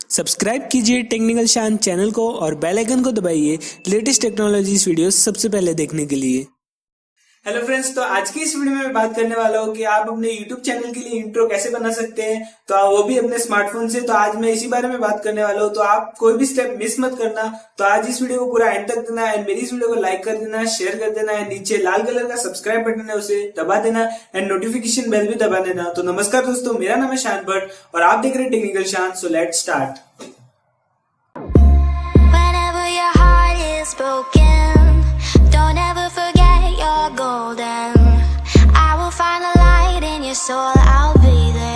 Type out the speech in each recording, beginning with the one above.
Subscribe कीजिए technical शान channel को और बेल आइकन को दबाइए लेटेस्ट टेक्नोलॉजीज वीडियोस सबसे पहले देखने के लिए। हेलो फ्रेंड्स, तो आज की इस वीडियो में मैं बात करने वाला हूँ कि आप अपने यूट्यूब चैनल के लिए इंट्रो कैसे बना सकते हैं, तो वो भी अपने स्मार्टफोन से। तो आज मैं इसी बारे में बात करने वाला हूँ, तो आप कोई भी स्टेप मिस मत करना। तो आज इस वीडियो को पूरा एंड तक देना एंड मेरी इस वीडियो को लाइक कर देना, शेयर कर देना एंड नीचे लाल कलर का सब्सक्राइब बटन है उसे दबा देना एंड नोटिफिकेशन बेल भी दबा देना। तो नमस्कार दोस्तों, मेरा नाम है शान भट्ट और आप देख रहे हैं टेक्निकल शान। So let's start. Broken, don't ever forget you're golden. I will find the light in your soul, I'll be there.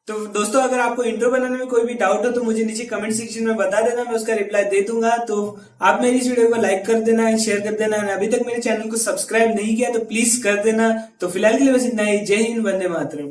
तो दोस्तों, अगर आपको इंट्रो बनाने में कोई भी डाउट हो तो मुझे नीचे कमेंट सेक्शन में बता देना, मैं उसका रिप्लाई दे दूंगा। तो आप मेरी इस वीडियो को लाइक कर देना, शेयर कर देना। अभी तक मेरे चैनल को सब्सक्राइब नहीं किया तो प्लीज कर देना। तो फिलहाल के लिए बस इतना ही। जय हिंद, वंदे मातरम।